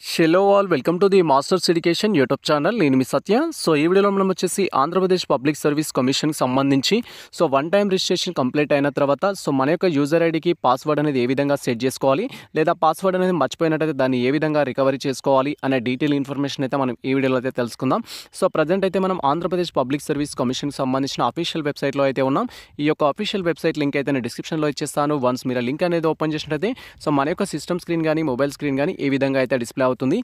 Hello all welcome to the masters education YouTube channel. నేను మీ సత్య. So ఈ వీడియోలో మనం వచ్చేసి ఆంధ్రప్రదేశ్ పబ్లిక్ సర్వీస్ కమిషన్కి సంబంధించి వన్ టైం రిజిస్ట్రేషన్ కంప్లీట్ అయిన తర్వాత మన యొక్క యూజర్ ఐడికి పాస్వర్డ్ అనేది ఏ విధంగా సెట్ చేసుకోవాలి, లేదా పాస్వర్డ్ అనేది మర్చిపోయినట్టయితే దాన్ని ఏ విధంగా రికవరీ చేసుకోవాలి అనే డీటెయిల్ ఇన్ఫర్మేషన్ అయితే మనం ఈ వీడియోలో అయితే తెలుసుకుందాం. ప్రజెంట్ అయితే మనం ఆంధ్రప్రదేశ్ పబ్లిక్ సర్వీస్ కమిషన్కి సంబంధించిన అఫీషియల్ వెబ్సైట్లో అయితే ఉన్నాం. ఈ యొక్క అఫీషియల్ వెబ్సైట్ లింక్ అయితే నేను డిస్క్రిప్షన్లో ఇచ్చేస్తాను. వన్స్ మీరు లింక్ అనేది ఓపెన్ చేసినట్టయితే మన యొక్క సిస్టమ్ స్క్రీన్ కానీ మొబైల్ స్క్రీన్ కానీ ఈ విధంగా అయితే డిస్ప్లే అవుతుంది.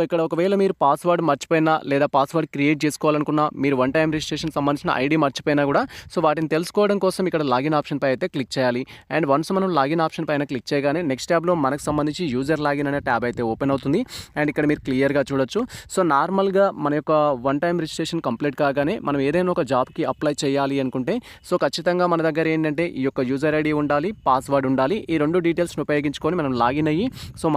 ఇక్కడ ఒకవేళ మీరు పాస్వర్డ్ మర్చిపోయినా లేదా పాస్వర్డ్ క్రియేట్ చేసుకోవాలనుకున్నా, మీరు వన్ టైం రిజిస్ట్రేషన్ సంబంధించిన ఐడి మర్చిపోయినా కూడా వాటిని తెలుసుకోవడం కోసం ఇక్కడ లాగిన్ ఆప్షన్ పై అయితే క్లిక్ చేయాలి. అండ్ వన్స్ మనం లాగిన్ ఆప్షన్ పైన క్లిక్ చేయగానే నెక్స్ట్ ట్యాబ్లో మనకు సంబంధించి యూజర్ లాగిన్ అనే ట్యాబ్ అయితే ఓపెన్ అవుతుంది. అండ్ ఇక్కడ మీరు క్లియర్గా చూడొచ్చు. నార్మల్గా మన యొక్క వన్ టైం రిజిస్ట్రేషన్ కంప్లీట్ కాగానే మనం ఏదైనా ఒక జాబ్కి అప్లై చేయాలి అనుకుంటే ఖచ్చితంగా మన దగ్గర ఏంటంటే ఈ యొక్క యూజర్ ఐడి ఉండాలి, పాస్వర్డ్ ఉండాలి. ఈ రెండు డీటెయిల్స్ని ఉపయోగించుకొని మనం లాగిన్ అయ్యి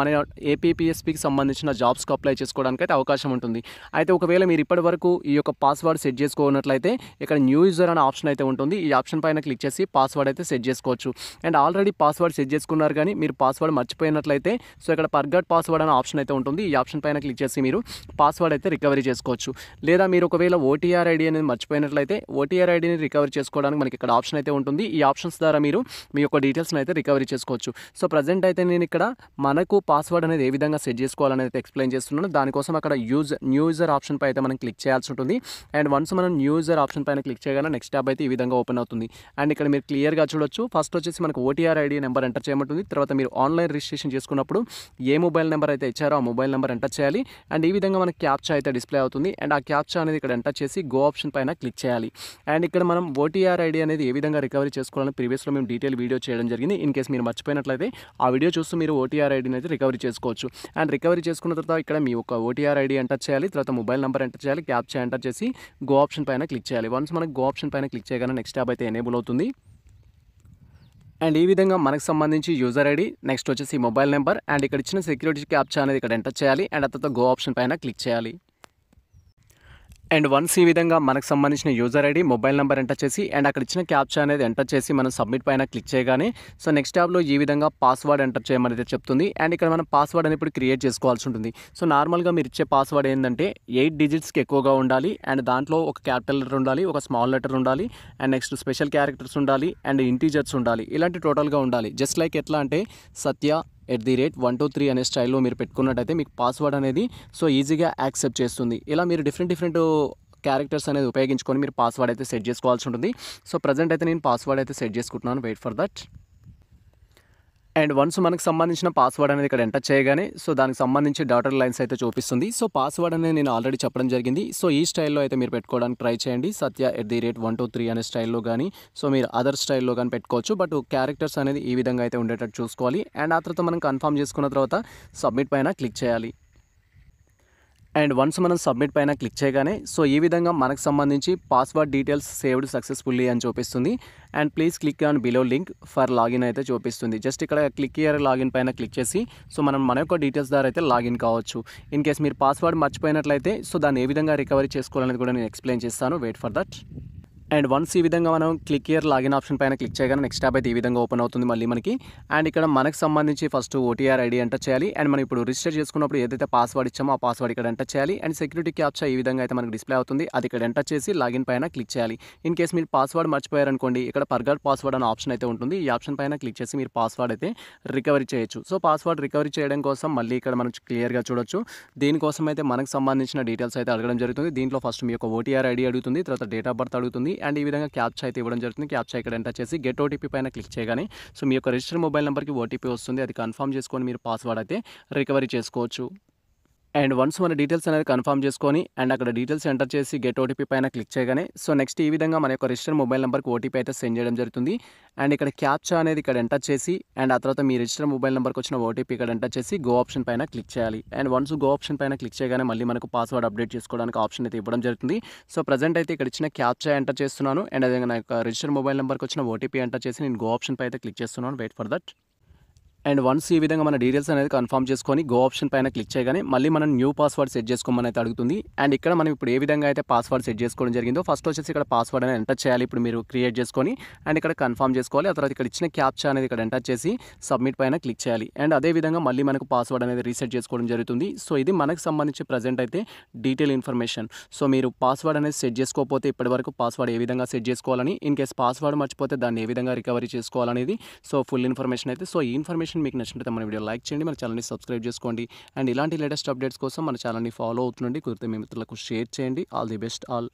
మన ఏపీపీఎస్పీకి సంబంధించిన జాబ్స్కి అప్లై చేసుకోవడానికి అయితే అవకాశం ఉంటుంది. అయితే ఒకవేళ మీరు ఇప్పటి వరకు ఈ యొక్క పాస్వర్డ్ సెట్ చేసుకున్నట్లయితే ఇక్కడ న్యూ యూజర్ అనే ఆప్షన్ అయితే ఉంటుంది. ఈ ఆప్షన్ పైన క్లిక్ చేసి పాస్వర్డ్ అయితే సెట్ చేసుకోవచ్చు. అండ్ ఆల్రెడీ పాస్వర్డ్ సెట్ చేసుకున్నారు కానీ మీరు పాస్వర్డ్ మర్చిపోయినట్లయితే ఇక్కడ ఫర్గాట్ పాస్వర్డ్ అనే ఆప్షన్ అయితే ఉంటుంది. ఈ ఆప్షన్ పైన క్లిక్ చేసి మీరు పాస్వర్డ్ అయితే రికవరీ చేసుకోవచ్చు. లేదా మీరు ఒకవేళ ఓటీఆర్ ఐడి అనేది మర్చిపోయినట్లయితే ఓటీఆర్ ఐడిని రికవరీ చేసుకోవడానికి మనకి ఇక్కడ ఆప్షన్ అయితే ఉంటుంది. ఈ ఆప్షన్స్ ద్వారా మీరు మీ యొక్క డీటెయిల్స్ని అయితే రికవరీ చేసుకోవచ్చు. ప్రజెంట్ అయితే నేను ఇక్కడ మనకు పాస్వర్డ్ అనేది ఏ విధంగా సెట్ చేసుకోవాలనేది ఎక్స్ప్లెయిన్ చేస్తున్నాను. దానికోసం అక్కడ న్యూ యూజర్ ఆప్షన్ పై అయితే మనం క్లిక్ చేయాల్సి ఉంటుంది. అండ్ వన్స్ మనం న్యూ యూజర్ ఆప్షన్ పైన క్లిక్ చేయగానే నెక్స్ట్ ట్యాబ్ అయితే ఈ విధంగా ఓపెన్ అవుతుంది. అండ్ ఇక్కడ మీరు క్లియర్గా చూడొచ్చు. ఫస్ట్ వచ్చేసి మనకు ఓటీఆర్ ఐడి నెంబర్ ఎంటర్ చేయమంటుంది. తర్వాత మీరు ఆన్లైన్ రిజిస్ట్రేషన్ చేసుకున్నప్పుడు ఏ మొబైల్ నెంబర్ అయితే ఇచ్చారో ఆ మొబైల్ నెంబర్ ఎంటర్ చేయాలి. అండ్ ఈ విధంగా మనకి క్యాప్చా అయితే డిస్ప్లే అవుతుంది. అండ్ ఆ క్యాప్చా అనేది ఇక్కడ ఎంటర్ చేసి గో ఆప్షన్ పైన క్లిక్ చేయాలి. అండ్ ఇక్కడ మనం ఓటీఆర్ ఐడి అనేది ఏ విధంగా రికవరీ చేసుకోవాలని ప్రీవియస్లో మేము డీటెయిల్ వీడియో చేయడం జరిగింది. ఇన్ కేసు మీరు మర్చిపోయినట్లయితే ఆ వీడియో చూస్తూ మీరు ఓటీఆర్ ఐడిని అయితే రికవరీ చేసుకోవచ్చు. అండ్ రికవరీ చేసుకున్న తర్వాత ఇక్కడ మీ ఒక ఓటీఆర్ ఐడి ఎంటర్ చేయాలి. తర్వాత మొబైల్ నెంబర్ ఎంటర్ చేయాలి. క్యాప్చా ఎంటర్ చేసి గో ఆప్షన్ పైన క్లిక్ చేయాలి. వన్స్ మనకు గో ఆప్షన్ పైన క్లిక్ చేయగానే నెక్స్ట్ ట్యాబ్ అయితే ఎనేబుల్ అవుతుంది. అండ్ ఈ విధంగా మనకు సంబంధించి యూజర్ ఐడి, నెక్స్ట్ వచ్చేసి మొబైల్ నెంబర్, అండ్ ఇక్కడ ఇచ్చిన సెక్యూరిటీ క్యాప్చా అనేది ఇక్కడ ఎంటర్ చేయాలి. అండ్ ఆ తర్వాత గో ఆప్షన్ పైన క్లిక్ చేయాలి. అండ్ వన్స్ ఈ విధంగా మనకు సంబంధించిన user ID, mobile number enter చేసి అండ్ అక్కడ ఇచ్చిన క్యాప్చా అనేది ఎంటర్ చేసి మనం సబ్మిట్ పైన క్లిక్ చేయగానే నెక్స్ట్ ట్యాబ్లో ఈ విధంగా పాస్వర్డ్ ఎంటర్ చేయమని అయితే చెప్తుంది. అండ్ ఇక్కడ మనం పాస్వర్డ్ అనేది ఇప్పుడు క్రియేట్ చేసుకోవాల్సి ఉంటుంది. నార్మల్గా మీరు ఇచ్చే పాస్వర్డ్ ఏంటంటే 8 డిజిట్స్కి ఎక్కువగా ఉండాలి. అండ్ దాంట్లో ఒక క్యాపిటల్ లెటర్ ఉండాలి, ఒక స్మాల్ లెటర్ ఉండాలి, అండ్ నెక్స్ట్ స్పెషల్ క్యారెక్టర్స్ ఉండాలి, అండ్ ఇంటీజర్స్ ఉండాలి. ఇలాంటి టోటల్గా ఉండాలి. జస్ట్ లైక్ ఎట్లా అంటే Satya@123 అనే స్టైల్లో మీరు పెట్టుకున్నట్టయితే మీకు పాస్వర్డ్ అనేది ఈజీగా యాక్సెప్ట్ చేస్తుంది. ఇలా మీరు డిఫరెంట్ క్యారెక్టర్స్ అనేది ఉపయోగించుకొని మీరు పాస్వర్డ్ అయితే సెట్ చేసుకోవాల్సి ఉంటుంది. ప్రజెంట్ అయితే నేను పాస్వర్డ్ అయితే సెట్ చేసుకుంటున్నాను. Wait for that. And once మనకు సంబంధించిన పాస్వర్డ్ అనేది ఇక్కడ ఎంటర్ చేయగానే దానికి సంబంధించి డాటెడ్ లైన్స్ అయితే చూపిస్తుంది. పాస్వర్డ్ అనేది నేను ఆల్రెడీ చెప్పడం జరిగింది. ఈ స్టైల్లో అయితే మీరు పెట్టుకోవడానికి ట్రై చేయండి. Satya@123 అనే స్టైల్లో కానీ మీరు అదర్ స్టైల్లో కానీ పెట్టుకోవచ్చు. బట్ క్యారెక్టర్స్ అనేది ఈ విధంగా అయితే ఉండేటట్టు చూసుకోవాలి. అండ్ ఆ తర్వాత మనం కన్ఫర్మ్ చేసుకున్న తర్వాత సబ్మిట్ పైన క్లిక్ చేయాలి. అండ్ వన్స్ మనం సబ్మిట్ పైన క్లిక్ చేయగానే ఈ విధంగా మనకు సంబంధించి పాస్వర్డ్ డీటెయిల్స్ సేవ్డ్ సక్సెస్ఫుల్లీ అని చూపిస్తుంది. And please click on below link for login అయితే చూపిస్తుంది. జస్ట్ ఇక్కడ క్లిక్ హియర్ లాగిన్ పైన క్లిక్ చేసి మన యొక్క డీటెయిల్స్ ద్వారా అయితే లాగిన్ కావచ్చు. ఇన్ కేస్ మీరు పాస్వర్డ్ మర్చిపోయినట్లయితే దాన్ని ఏ విధంగా రికవరీ చేసుకోవాలనేది కూడా నేను ఎక్స్ప్లెయిన్ చేస్తాను. Wait for that. And once ఈ విధంగా మనం క్లిక్ హియర్ లాగిన్ ఆప్షన్ పైన క్లిక్ చేయగానే నెక్స్ట్ ట్యాబ్ అయితే ఈ విధంగా ఓపెన్ అవుతుంది మళ్ళీ మనకి. అండ్ ఇక్కడ మనకు సంబంధించి ఫస్ట్ ఓటీఆర్ ఐడి ఎంటర్ చేయాలి. అండ్ మనం ఇప్పుడు రిజిస్టర్ చేసుకున్నప్పుడు ఏదైతే పాస్వర్డ్ ఇచ్చామో ఆ పాస్వర్డ్ ఇక్కడ ఎంటర్ చేయాలి. అండ్ సెక్యూరిటీ క్యాప్చా ఈ విధంగా అయితే మనకి డిస్ప్లే అవుతుంది. అది ఇక్కడ ఎంటర్ చేసి లాగిన్ పైన క్లిక్ చేయాలి. ఇన్ కేసు మీరు పాస్వర్డ్ మర్చిపోయారనుకోండి, ఇక్కడ ఫర్గాట్ పాస్వర్డ్ అనే ఆప్షన్ అయితే ఉంటుంది. ఈ ఆప్షన్ పైన క్లిక్ చేసి మీరు పాస్వర్డ్ అయితే రికవరీ చేయొచ్చు. పాస్వర్డ్ రికవరీ చేయడం కోసం మళ్ళీ ఇక్కడ మనం క్లియర్గా చూడొచ్చు. దీనికోసం అయితే మనకు సంబంధించిన డీటెయిల్స్ అయితే అడగడం జరుగుతుంది. దీంట్లో ఫస్ట్ మీ యొక్క ఓటీఆర్ ఐడి అడుగుతుంది, తర్వాత డేట్ ఆఫ్ బర్త్ అడుగుతుంది. అండ్ ఈ విధంగా క్యాప్చా అయితే ఇవ్వడం జరుగుతుంది. క్యాప్చా ఇక్కడ ఎంటర్ చేసి గెట్ ఓటీపీ పైన క్లిక్ చేయగానే మీ యొక్క రిజిస్టర్ మొబైల్ నెంబర్కి ఓటీపీ వస్తుంది. అది కన్ఫర్మ్ చేసుకొని మీరు పాస్వర్డ్ అయితే రికవరీ చేసుకోవచ్చు. అండ్ వన్స్ మన డీటెయిల్స్ అనేది కన్ఫర్మ్ చేసుకొని అండ్ అక్కడ డీటెయిల్స్ ఎంటర్ చేసి గెట్ ఓటీపీ పైన క్లిక్ చేయగానే నెక్స్ట్ ఈ విధంగా మన యొక్క రిజిస్టర్ మొబైల్ నెంబర్కి ఓటీపీ అయితే సెండ్ చేయడం జరుగుతుంది. అండ్ ఇక్కడ క్యాప్చా అనేది ఇక్కడ ఎంటర్ చేసి అండ్ ఆ తర్వాత మీ రిజిస్టర్ మొబైల్ నెంబర్కి వచ్చిన ఓటీపీ ఇక్కడ ఎంటర్ చేసి గో ఆప్షన్ పైన క్లిక్ చేయాలి. అండ్ వన్స్ గో ఆప్షన్ పైన క్లిక్ చేయగానే మళ్ళీ మనకు పాస్వర్డ్ అప్డేట్ చేసుకోవడానికి ఆప్షన్ అయితే ఇవ్వడం జరుగుతుంది. ప్రజెంట్ అయితే ఇక్కడ ఇచ్చిన క్యాప్చా ఎంటర్ చేస్తున్నాను. అండ్ అదే నా యొక్క రిజిస్టర్ మొబైల్ నెంబర్కి వచ్చిన ఓటీపీ ఎంటర్ చేసి నేను గో ఆప్షన్ పై అయితే క్లిక్ చేస్తున్నాను. Wait for that. And once ఈ విధంగా మన డీటెయిల్స్ అనేది కన్ఫర్మ్ చేసుకొని గో ఆప్షన్ పైన క్లిక్ చేయగానే మళ్ళీ మనం న్యూ పాస్వర్డ్ సెట్ చేసుకోమని అయితే అడుగుతుంది. అండ్ ఇక్కడ మనం ఇప్పుడు ఏ విధంగా అయితే పాస్వర్డ్ సెట్ చేసుకోవడం జరిగిందో ఫస్ట్ వచ్చేసి ఇక్కడ పాస్వర్డ్ అనేది ఎంటర్ చేయాలి. ఇప్పుడు మీరు క్రియేట్ చేసుకొని అండ్ ఇక్కడ కన్ఫర్మ్ చేసుకోవాలి. ఆ తర్వాత ఇక్కడ ఇచ్చిన క్యాప్చా అనేది ఇక్కడ ఎంటర్ చేసి సబ్మిట్ పైన క్లిక్ చేయాలి. అండ్ అదే విధంగా మళ్ళీ మనకు పాస్వర్డ్ అనేది రీసెట్ చేసుకోవడం జరుగుతుంది. సో ఇది మనకు సంబంధించి ప్రజెంట్ అయితే డీటెయిల్ ఇన్ఫర్మేషన్. సో మీరు పాస్వర్డ్ అనేది సెట్ చేసుకోకపోతే ఇప్పటివరకు పాస్వర్డ్ ఏ విధంగా సెట్ చేసుకోవాలని, ఇన్ కేస్ పాస్వర్డ్ మర్చిపోతే దాన్ని ఏ విధంగా రికవరీ చేసుకోవాలనేది సో ఫుల్ ఇన్ఫర్మేషన్ అయితే. సో ఈ ఇన్ఫర్మేషన్ మీకు నచ్చినట్లయితే మన వీడియో లైక్ చేయండి, మన ఛానల్ని సబ్స్క్రైబ్ చేసుకోండి. అండ్ ఇలాంటి లేటెస్ట్ అప్డేట్స్ కోసం మన ఛానల్ని ఫాలో అవుతుండండి. కుదిరితే మీ మిత్రులకు షేర్ చేయండి. All the best all.